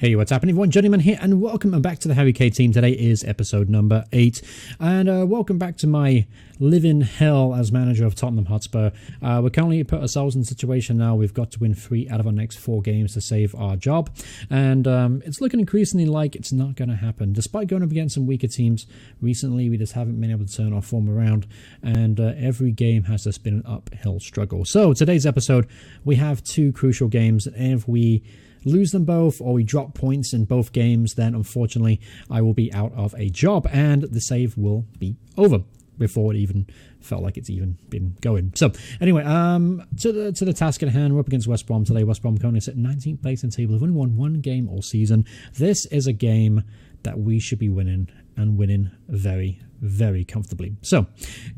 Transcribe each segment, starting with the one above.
Hey, what's happening, everyone? Journeyman here, and welcome back to the Harry Kane team. Today is episode number 8, and welcome back to my live-in hell as manager of Tottenham Hotspur. We're currently put ourselves in a situation now. We've got to win 3 out of our next 4 games to save our job, and it's looking increasingly like it's not going to happen. Despite going up against some weaker teams recently, we just haven't been able to turn our form around, and every game has just been an uphill struggle. So today's episode, we have 2 crucial games, and if we lose them both or we drop points in both games, then unfortunately I will be out of a job and the save will be over before it even felt like it's even been going. So anyway, to the task at hand. We're up against West Brom today. West Brom currently sit 19th place in the table. They've only won 1 game all season. This is a game that we should be winning, and winning very, very comfortably. So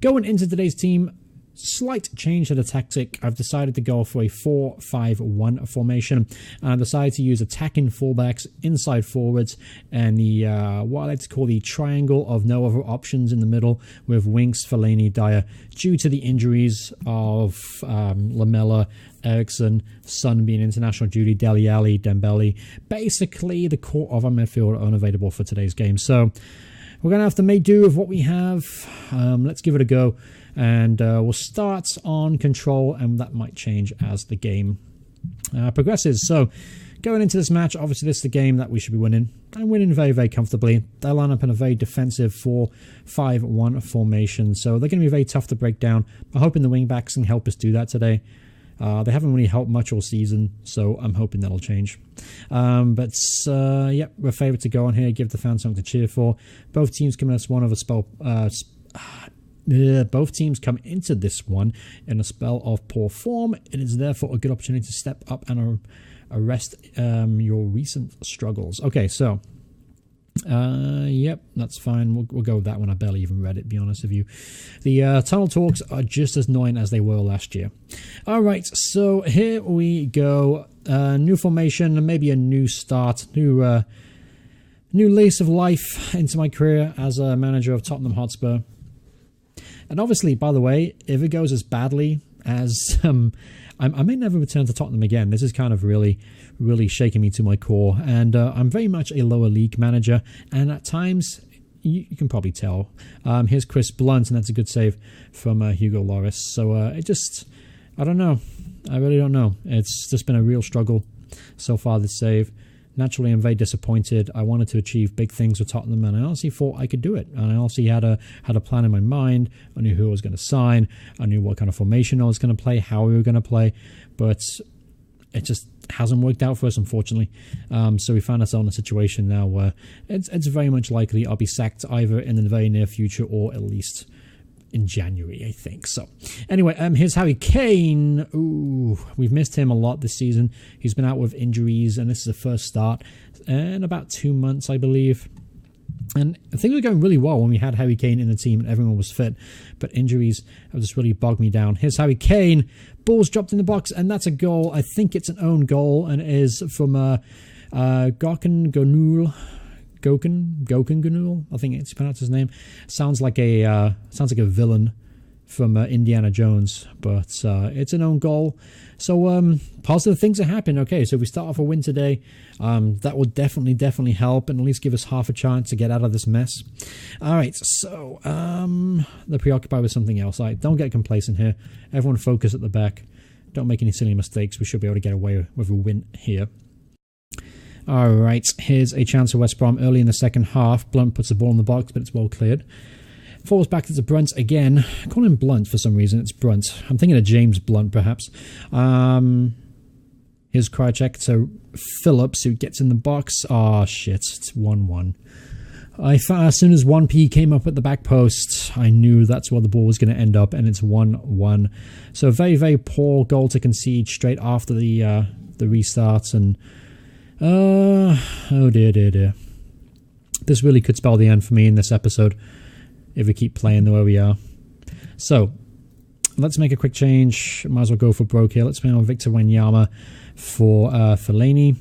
going into today's team, slight change to the tactic. I've decided to go for a 4-5-1 formation. I decided to use attacking fullbacks, inside forwards, and the what I like to call the triangle of no other options in the middle with Winks, Fellaini, Dyer. Due to the injuries of Lamella, Eriksson, Son being international duty, Dele Alli, Dembele, basically the core of our midfield are unavailable for today's game. So we're going to have to make do with what we have. Let's give it a go. And we'll start on control, and that might change as the game progresses. So going into this match, obviously this is the game that we should be winning, and winning very, very comfortably. They line up in a very defensive 4-5-1 formation, so they're going to be very tough to break down. I'm hoping the wing backs can help us do that today. They haven't really helped much all season, so I'm hoping that'll change. Yep, we're favourite to go on here, give the fans something to cheer for. Both teams come in as one of a spell. Both teams come into this one in a spell of poor form. It is therefore a good opportunity to step up and arrest your recent struggles. Okay, so yep, that's fine. We'll go with that one. I barely even read it, to be honest with you. The tunnel talks are just as annoying as they were last year. All right, so here we go. New formation, maybe a new start, new lease of life into my career as a manager of Tottenham Hotspur. And obviously, by the way, if it goes as badly as I may never return to Tottenham again. This is kind of really, really shaking me to my core. And I'm very much a lower league manager. And at times, you can probably tell. Here's Chris Blunt, and that's a good save from Hugo Lloris. So I don't know. I really don't know. It's just been a real struggle so far, this save. Naturally, I'm very disappointed. I wanted to achieve big things with Tottenham, and I honestly thought I could do it. And I honestly had a plan in my mind. I knew who I was going to sign. I knew what kind of formation I was going to play, how we were going to play. But it just hasn't worked out for us, unfortunately. So we found ourselves in a situation now where it's very much likely I'll be sacked either in the very near future or at least in January, I think. So anyway, here's Harry Kane. Ooh, we've missed him a lot this season. He's been out with injuries, and this is the first start in about 2 months, I believe. And things were going really well when we had Harry Kane in the team and everyone was fit, but injuries have just really bogged me down. Here's Harry Kane. Ball's dropped in the box, and that's a goal. I think it's an own goal, and it is from Gökhan Gönül. Gökhan Gönül, I think it's pronounced his name. Sounds like a villain from Indiana Jones, but it's an own goal. So positive things are happening. Okay, so if we start off a win today, that will definitely help and at least give us half a chance to get out of this mess. All right, so they're preoccupied with something else. Don't get complacent here. Everyone focus at the back. Don't make any silly mistakes. We should be able to get away with a win here. All right, here's a chance for West Brom early in the second half. Blunt puts the ball in the box, but it's well cleared. Falls back to Brunt again. I call him Blunt for some reason. It's Brunt. I'm thinking of James Blunt, perhaps. Here's Krychek to Phillips, who gets in the box. Oh, shit. It's 1-1. As soon as 1P came up at the back post, I knew that's where the ball was going to end up, and it's 1-1. So a very, very poor goal to concede straight after the restarts, and oh dear. This really could spell the end for me in this episode if we keep playing the way we are. So let's make a quick change. Might as well go for broke here. Let's play on Victor Wanyama for Fellaini.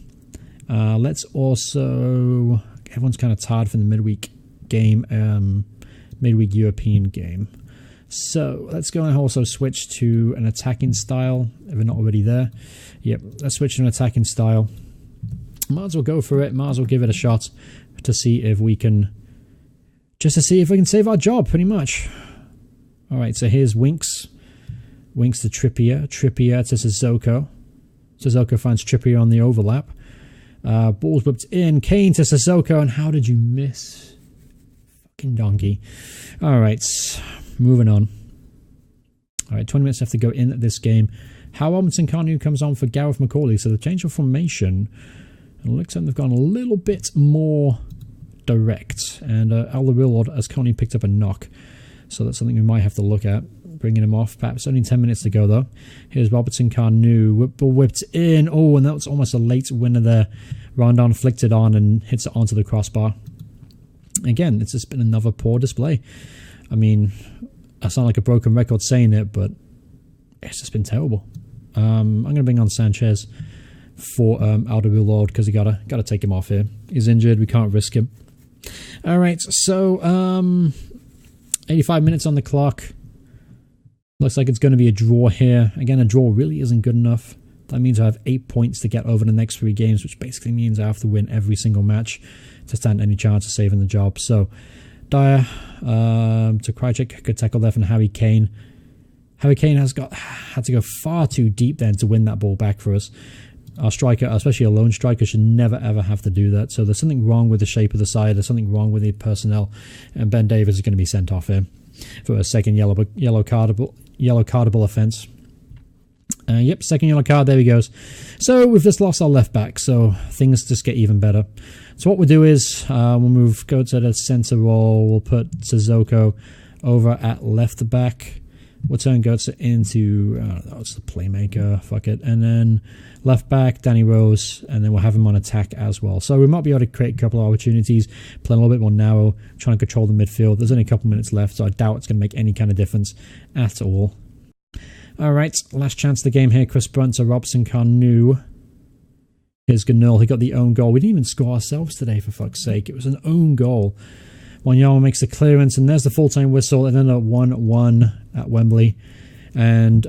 Let's also... Everyone's kind of tired from the midweek game, midweek European game. So let's go and also switch to an attacking style if we're not already there. Yep, let's switch to an attacking style. Might as well go for it. Might as well give it a shot to see if we can... Just to see if we can save our job, pretty much. Alright, so here's Winks. Winks to Trippier. Trippier to Sissoko. Sissoko finds Trippier on the overlap. Ball's whipped in. Kane to Sissoko. And how did you miss? Fucking donkey. Alright, moving on. Alright, 20 minutes left to go in this game. How Robinson Kanu comes on for Gareth McCauley. So the change of formation. It looks like they've gone a little bit more direct. And Alderweireld has currently picked up a knock. So that's something we might have to look at. Bringing him off. Perhaps only 10 minutes to go, though. Here's Robertson Kanu. Whipped in. Oh, and that was almost a late winner there. Rondon flicked it on and hits it onto the crossbar. Again, it's just been another poor display. I mean, I sound like a broken record saying it, but it's just been terrible. I'm going to bring on Sanchez for Alderweireld because you gotta take him off here. He's injured. We can't risk him. All right, so 85 minutes on the clock. Looks like it's going to be a draw here. Again, a draw really isn't good enough. That means I have 8 points to get over the next 3 games, which basically means I have to win every single match to stand any chance of saving the job. So, Dyer to Krajcik, good tackle there from Harry Kane. Harry Kane had to go far too deep then to win that ball back for us. Our striker, especially a lone striker, should never ever have to do that. So there's something wrong with the shape of the side. There's something wrong with the personnel. And Ben Davies is going to be sent off here for a second yellow cardable offence. Yep, second yellow card. There he goes. So we've just lost our left back. So things just get even better. So what we'll do is we'll go to the centre role. We'll put Sissoko over at left back. We'll turn Götze into, that's the playmaker, fuck it. And then left back, Danny Rose, and then we'll have him on attack as well. So we might be able to create a couple of opportunities, play a little bit more narrow, trying to control the midfield. There's only a couple minutes left, so I doubt it's going to make any kind of difference at all. Alright, last chance of the game here. Chris Brunt to Robson Kanu. Here's Ganul. He got the own goal. We didn't even score ourselves today, for fuck's sake. It was an own goal. Wanyama makes the clearance, and there's the full-time whistle, and then a 1-1 at Wembley. And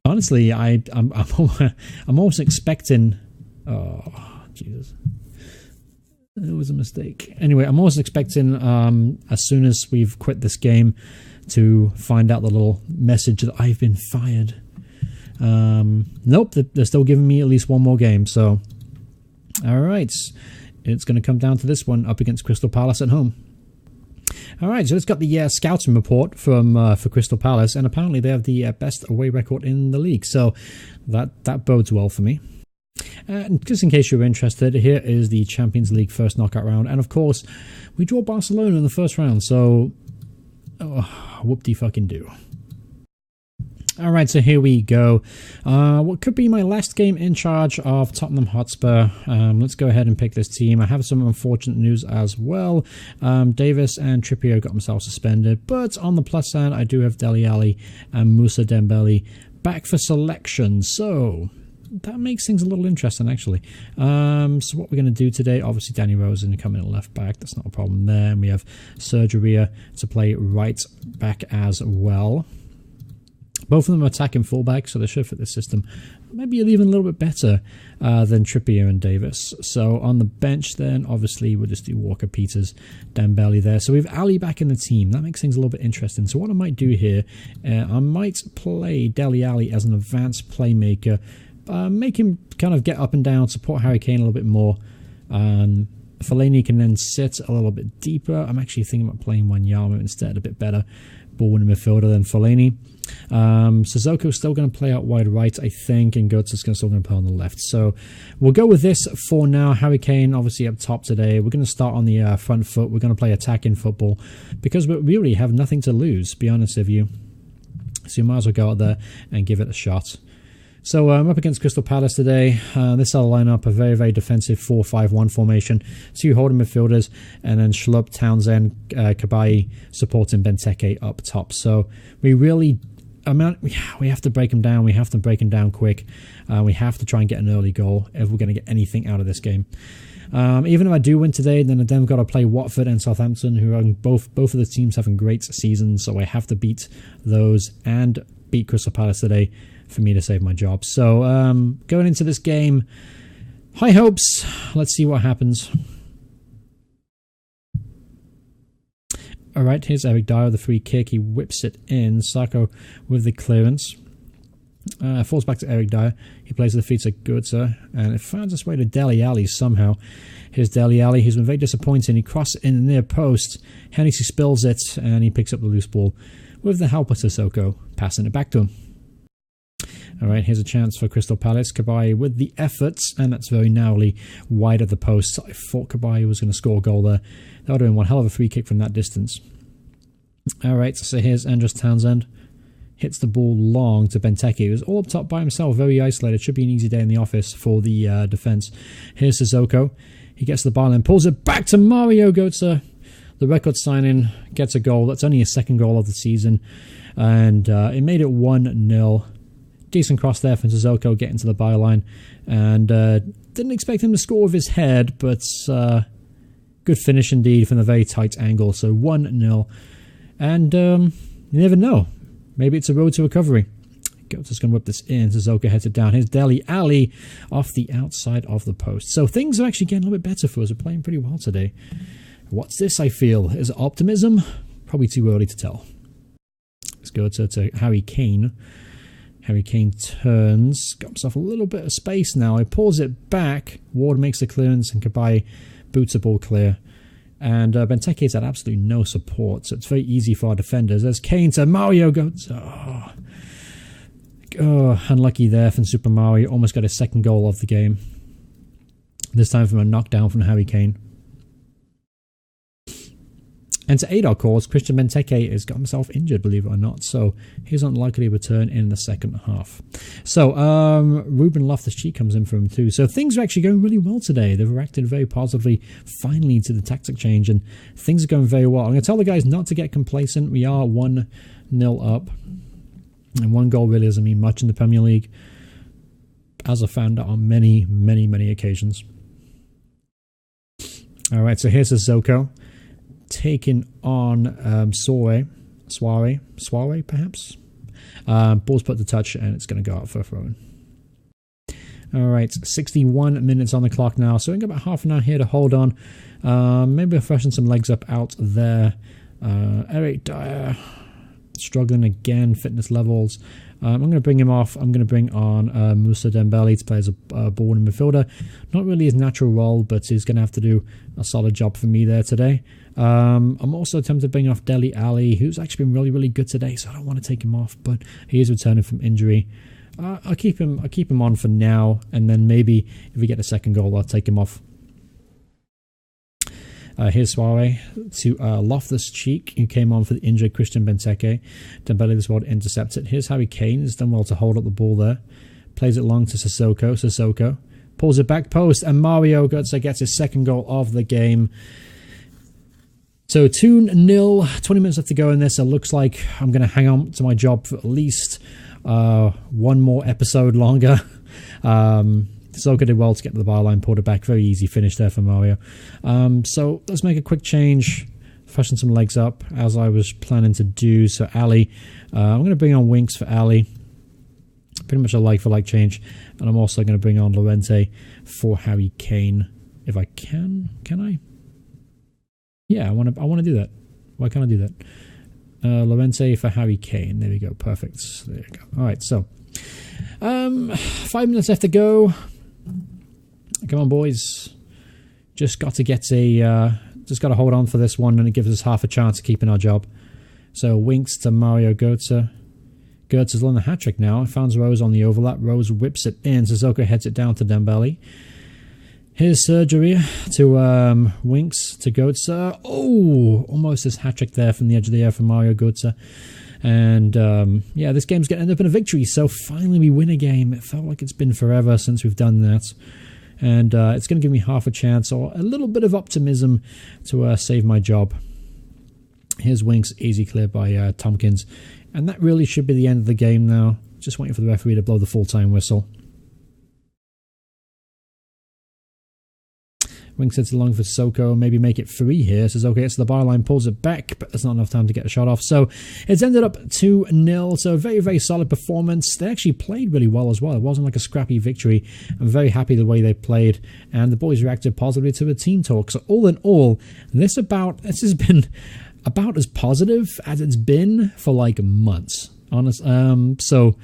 honestly, I'm almost expecting. Oh Jesus, it was a mistake. Anyway, I'm almost expecting as soon as we've quit this game to find out the little message that I've been fired. Nope, they're still giving me at least one more game. So, all right. It's going to come down to this one up against Crystal Palace at home. All right, so it's got the scouting report from for Crystal Palace, and apparently they have the best away record in the league. So that bodes well for me. And just in case you're interested, here is the Champions League first knockout round, and of course we draw Barcelona in the first round. So whoop-de-fucking-do. Alright, so here we go. What could be my last game in charge of Tottenham Hotspur. Let's go ahead and pick this team. I have some unfortunate news as well. Davis and Trippier got themselves suspended, but on the plus side, I do have Dele Alli and Moussa Dembele back for selection. So that makes things a little interesting, actually. So what we're going to do today, obviously Danny Rose is going to come in at left back. That's not a problem there. And we have Sergio Ria to play right back as well. Both of them are attacking fullback, so they should fit the system maybe even a little bit better than Trippier and Davis. So on the bench then, obviously, we'll just do Walker, Peters, Dembele there. So we have Ali back in the team. That makes things a little bit interesting. So what I might do here, I might play Dele Alli as an advanced playmaker, make him kind of get up and down, support Harry Kane a little bit more. Fellaini can then sit a little bit deeper. I'm actually thinking about playing Wanyama instead, a bit better ball-winning midfielder than Fellaini. Sissoko's still going to play out wide right, I think, and Götze's still going to play on the left. So we'll go with this for now. Harry Kane obviously up top today. We're going to start on the front foot. We're going to play attacking football because we really have nothing to lose, to be honest with you. So you might as well go out there and give it a shot. So I'm up against Crystal Palace today. This will line up a very, very defensive 4-5-1 formation. 2 holding midfielders, and then Schlupp, Townsend, Kabai supporting Benteke up top. So we really, we have to break them down. We have to break them down quick. We have to try and get an early goal if we're going to get anything out of this game. Even if I do win today, then I've then got to play Watford and Southampton, who are both of the teams having great seasons. So I have to beat those and beat Crystal Palace today for me to save my job. So going into this game, High hopes. Let's see what happens. Alright, here's Eric Dyer, the free kick. He whips it in. Sako with the clearance. Falls back to Eric Dyer. He plays the feet to Goetze, and it finds its way to Dele Alli somehow. Here's Dele Alli. He's been very disappointing. He crosses it in the near post. Hennessy spills it, and he picks up the loose ball with the help of Sissoko, passing it back to him. Alright, here's a chance for Crystal Palace. Cabaye with the efforts, and that's very narrowly wide of the post. I thought Cabaye was going to score a goal there. That would have been one hell of a free kick from that distance. Alright, so here's Andros Townsend. Hits the ball long to Benteke. He was all up top by himself, very isolated. Should be an easy day in the office for the defence. Here's Sissoko. He gets the ball and pulls it back to Mario Götze. The record signing gets a goal. That's only his second goal of the season. And it made it 1-0. Decent cross there from Sissoko getting to the byline. And didn't expect him to score with his head, but good finish indeed from a very tight angle. So 1-0. And you never know. Maybe it's a road to recovery. Götze's going to whip this in. Sissoko heads it down. Here's Dele Alli off the outside of the post. So things are actually getting a little bit better for us. We're playing pretty well today. What's this, I feel? Is it optimism? Probably too early to tell. Let's go to Harry Kane. Harry Kane turns. Got himself a little bit of space now. He pulls it back. Ward makes the clearance and Cabaye boots the ball clear. And Benteke's had absolutely no support, so it's very easy for our defenders. There's Kane to Mario Götze. Oh, unlucky there from Super Mario. Almost got his second goal of the game. This time from a knockdown from Harry Kane. And to aid our cause, Christian Benteke has got himself injured, believe it or not. So he's unlikely to return in the second half. So Ruben Loftus-Cheek comes in for him too. So things are actually going really well today. They've reacted very positively, finally, to the tactic change. And things are going very well. I'm going to tell the guys not to get complacent. We are 1-0 up. And one goal really doesn't mean much in the Premier League, as I found out on many, many, many occasions. All right, so here's Sissoko. Taking on Soare, perhaps. Ball's put to touch, and it's going to go out for a throw-in. All right, 61 minutes on the clock now, so we've got about half an hour here to hold on. Maybe we'll freshen some legs up out there. Eric Dyer struggling again, fitness levels. I'm going to bring him off. I'm going to bring on Moussa Dembele to play as a ball midfielder. Not really his natural role, but he's going to have to do a solid job for me there today. I'm also tempted to bring off Dele Alli, who's actually been really, really good today, so I don't want to take him off, but he is returning from injury. I'll keep him on for now, and then maybe if we get a second goal, I'll take him off. Here's Soare to Loftus-Cheek, who came on for the injured Christian Benteke. Dembele this one intercepted. Here's Harry Kane. He's done well to hold up the ball there. Plays it long to Sissoko. Sissoko pulls it back post, and Mario Götze gets his second goal of the game. So 2-0, 20 minutes left to go in this. It looks like I'm going to hang on to my job for at least one more episode longer. Sissoko did well to get to the byline, pulled it back. Very easy finish there for Mario. So let's make a quick change, freshen some legs up, as I was planning to do. So Ali, I'm going to bring on Winks for Ali. Pretty much a like-for-like change. And I'm also going to bring on Llorente for Harry Kane. If I can. Can I? Yeah, I want to do that. Why can't I do that? Llorente for Harry Kane. There we go. Perfect. There you go. All right, so 5 minutes left to go. Come on, boys. Just got to get just got to hold on for this one, and it gives us half a chance of keeping our job. So Winks to Mario Götze. Götze's on the hat-trick now. Finds Rose on the overlap. Rose whips it in. Sissoko heads it down to Dembele. Here's Surgery to Winks to Götze. Oh, almost his hat-trick there from the edge of the air from Mario Götze. And yeah, this game's going to end up in a victory. So finally we win a game. It felt like it's been forever since we've done that. And it's going to give me half a chance or a little bit of optimism to save my job. Here's Winks, easy clear by Tompkins. And that really should be the end of the game now. Just waiting for the referee to blow the full-time whistle. Wing sets along for Soko, maybe make it 3 here. Says, okay, so the byline pulls it back, but there's not enough time to get a shot off. So it's ended up 2-0. So very, very solid performance. They actually played really well as well. It wasn't like a scrappy victory. I'm very happy the way they played, and the boys reacted positively to the team talk. So all in all, this has been about as positive as it's been for like months. Honest. So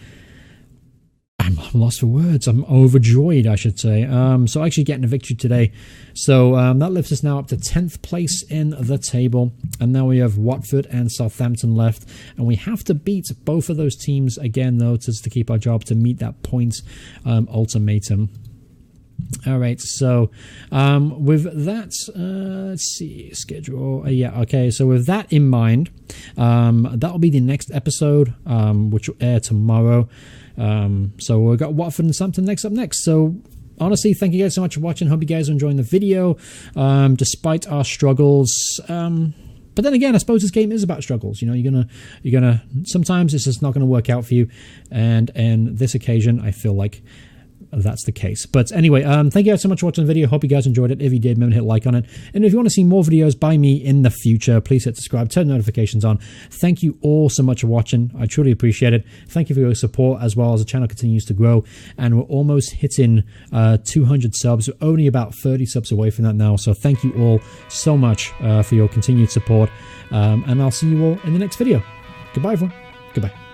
I'm lost for words. I'm overjoyed, I should say. So actually getting a victory today. So that lifts us now up to 10th place in the table. And now we have Watford and Southampton left. And we have to beat both of those teams again, though, to keep our job, to meet that points ultimatum. All right, so with that, let's see, schedule. Yeah, okay, so with that in mind, that'll be the next episode, which will air tomorrow. So we've got Watford and Southampton up next. So honestly, thank you guys so much for watching. Hope you guys are enjoying the video, despite our struggles. But then again, I suppose this game is about struggles. You know, you're gonna. Sometimes it's just not gonna work out for you, and this occasion, I feel like that's the case. But anyway, thank you guys so much for watching the video. Hope you guys enjoyed it. If you did, remember to hit like on it. And if you want to see more videos by me in the future, please hit subscribe, turn notifications on. Thank you all so much for watching. I truly appreciate it. Thank you for your support as well, as the channel continues to grow. And we're almost hitting 200 subs. We're only about 30 subs away from that now. So thank you all so much for your continued support. And I'll see you all in the next video. Goodbye, everyone. Goodbye.